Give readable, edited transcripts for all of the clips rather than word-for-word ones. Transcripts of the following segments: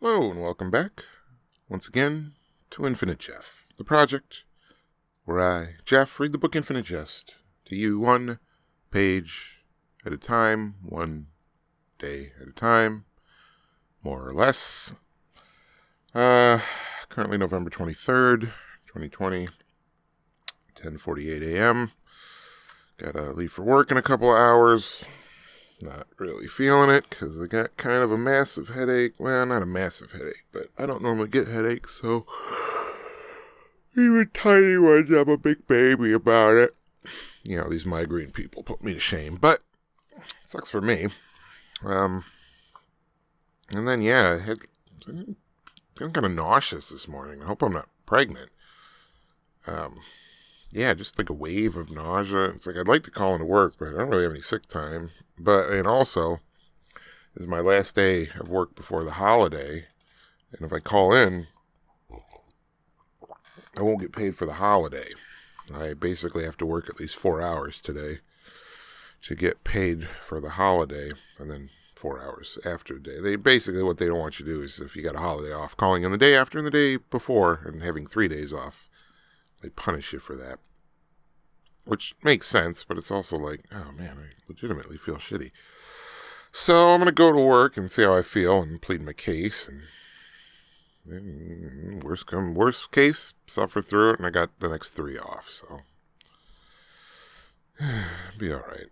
Hello and welcome back, once again, to Infinite Jeff, the project where I, Jeff, read the book Infinite Jest to you one page at a time, one day at a time, more or less. Currently November 23rd, 2020, 10:48 a.m. Gotta leave for work in a couple of hours. Not really feeling it because I got kind of a massive headache. Well, not a massive headache, but I don't normally get headaches, so even tiny ones, I'm a big baby about it. You know, these migraine people put me to shame, but it sucks for me. And then, I'm feeling kind of nauseous this morning. I hope I'm not pregnant. Just like a wave of nausea. It's like I'd like to call into work, but I don't really have any sick time. And also, this is my last day of work before the holiday. And if I call in, I won't get paid for the holiday. I basically have to work at least 4 hours today to get paid for the holiday, and then 4 hours after the day. What they don't want you to do is, if you got a holiday off, calling in the day after and the day before and having 3 days off. They punish you for that. Which makes sense, but it's also like, oh man, I legitimately feel shitty. So I'm going to go to work and see how I feel and plead my case. And worst case, suffer through it, and I got the next 3 off, so be alright.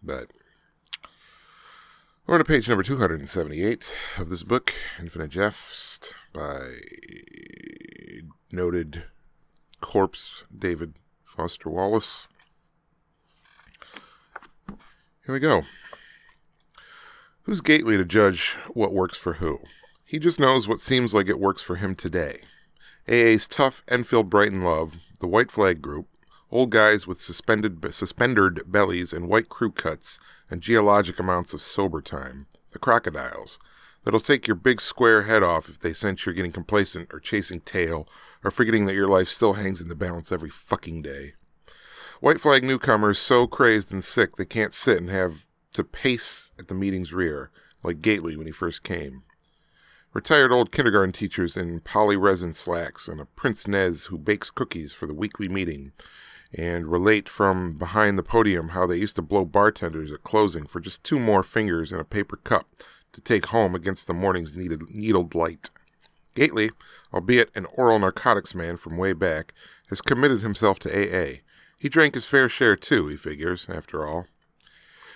But we're on to page number 278 of this book, Infinite Jest, by noted corpse David Foster Wallace. Here we go. Who's Gately to judge what works for who? He just knows what seems like it works for him today. AA's tough Enfield Brighton Love, the White Flag Group, old guys with suspendered bellies and white crew cuts and geologic amounts of sober time. The crocodiles. That'll take your big square head off if they sense you're getting complacent or chasing tail or forgetting that your life still hangs in the balance every fucking day. White Flag newcomers so crazed and sick they can't sit and have to pace at the meeting's rear, like Gately when he first came. Retired old kindergarten teachers in polyresin slacks and a Prince Nez who bakes cookies for the weekly meeting and relate from behind the podium how they used to blow bartenders at closing for just 2 more fingers in a paper cup to take home against the morning's needled light. Gately, albeit an oral narcotics man from way back, has committed himself to AA. He drank his fair share too, he figures, after all.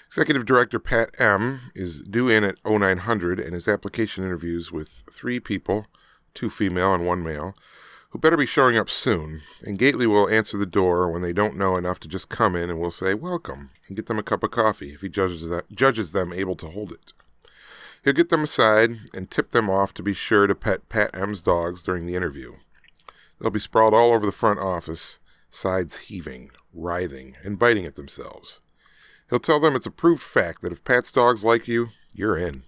Executive Director Pat M. is due in at 0900 and his application interviews with 3 people, 2 female and 1 male, who better be showing up soon, and Gately will answer the door when they don't know enough to just come in and will say, welcome, and get them a cup of coffee if he judges them able to hold it. He'll get them aside and tip them off to be sure to pet Pat M's dogs during the interview. They'll be sprawled all over the front office, sides heaving, writhing, and biting at themselves. He'll tell them it's a proved fact that if Pat's dogs like you, you're in.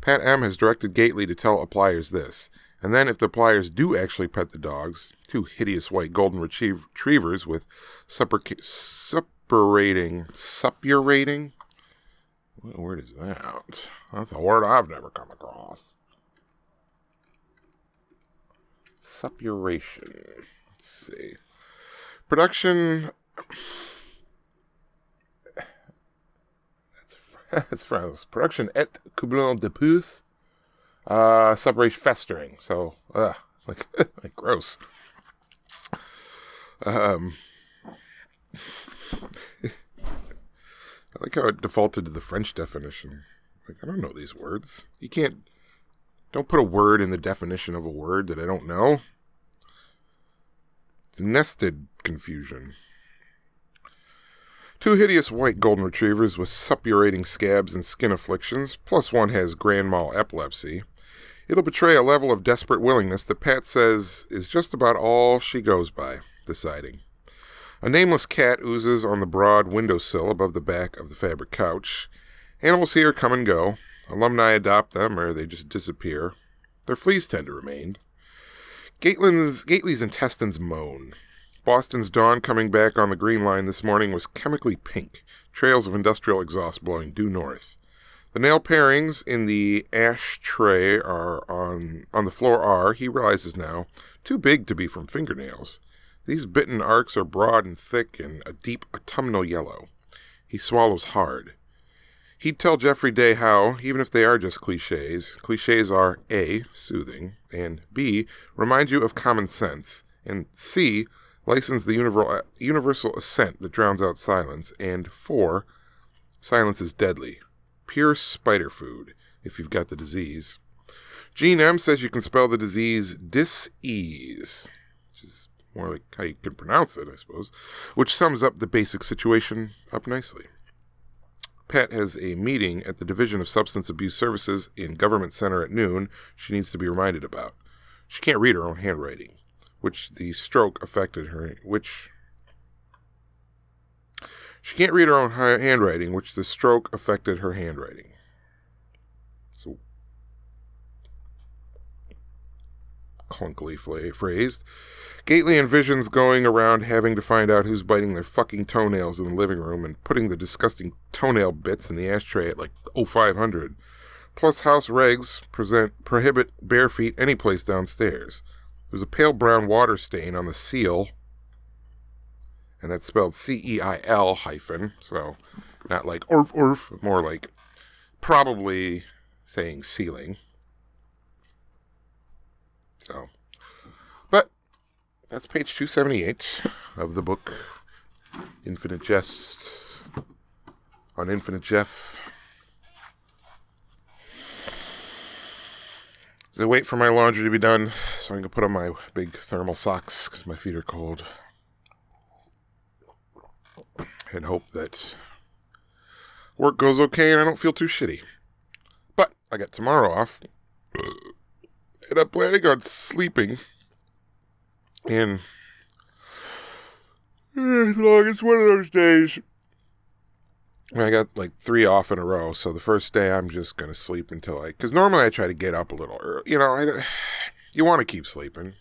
Pat M. has directed Gately to tell appliers this, and then if the appliers do actually pet the dogs, 2 hideous white golden retrievers with suppurating, what word is that? That's a word I've never come across. Suppuration. Let's see. Production. That's France. Production et coublon de puce. Suppuration festering. So, like gross. I like how it defaulted to the French definition. Like, I don't know these words. Don't put a word in the definition of a word that I don't know. It's nested confusion. 2 hideous white golden retrievers with suppurating scabs and skin afflictions, plus 1 has grand mal epilepsy. It'll betray a level of desperate willingness that Pat says is just about all she goes by, deciding. A nameless cat oozes on the broad windowsill above the back of the fabric couch. Animals here come and go. Alumni adopt them, or they just disappear. Their fleas tend to remain. Gately's intestines moan. Boston's dawn coming back on the Green Line this morning was chemically pink, trails of industrial exhaust blowing due north. The nail pairings in the ashtray are on the floor are, he realizes now, too big to be from fingernails. These bitten arcs are broad and thick and a deep autumnal yellow. He swallows hard. He'd tell Jeffrey Day how, even if they are just cliches are A, soothing, and B, remind you of common sense, and C, license the universal assent that drowns out silence, and 4, silence is deadly. Pure spider food, if you've got the disease. Gene M says you can spell the disease dis-ease, which is more like how you can pronounce it, I suppose, which sums up the basic situation up nicely. Pat has a meeting at the Division of Substance Abuse Services in Government Center at noon she needs to be reminded about. She can't read her own handwriting, She can't read her own handwriting, which the stroke affected her handwriting. So, clunkily phrased. Gately envisions going around having to find out who's biting their fucking toenails in the living room and putting the disgusting toenail bits in the ashtray at like 0500. Plus, house regs prohibit bare feet any place downstairs. There's a pale brown water stain on the seal, and that's spelled C-E-I-L hyphen, so not like orf, more like probably saying ceiling. So, but that's page 278 of the book Infinite Jest on Infinite Jeff. So I wait for my laundry to be done so I can put on my big thermal socks because my feet are cold. And hope that work goes okay and I don't feel too shitty. But I got tomorrow off. And I'm planning on sleeping. And as long as it's one of those days. I got like 3 off in a row. So the first day I'm just going to sleep until because normally I try to get up a little early. You know, you want to keep sleeping,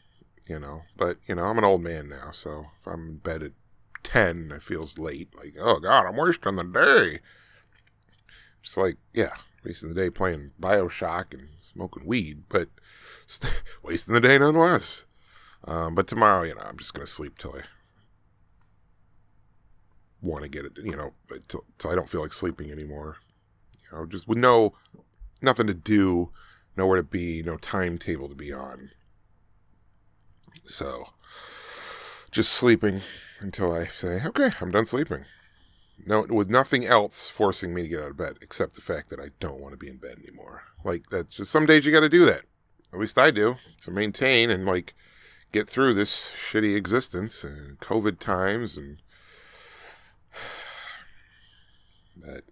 you know. But, you know, I'm an old man now. So if I'm in bed at 10, it feels late. Like, oh God, I'm wasting the day. Just like, yeah, wasting the day playing BioShock and smoking weed, but wasting the day nonetheless. But tomorrow, you know, I'm just going to sleep till I want to get it, you know, till I don't feel like sleeping anymore. You know, just with nothing to do, nowhere to be, no timetable to be on. So, just sleeping until I say, okay, I'm done sleeping. No, with nothing else forcing me to get out of bed, except the fact that I don't want to be in bed anymore. Like, that's just, some days you got to do that. At least I do, to maintain and, like, get through this shitty existence and COVID times and but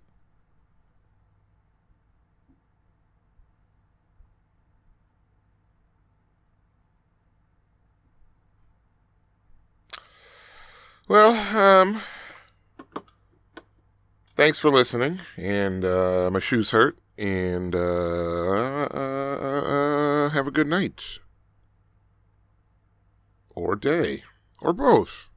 well, thanks for listening, and my shoes hurt, and have a good night. Or day. Or both.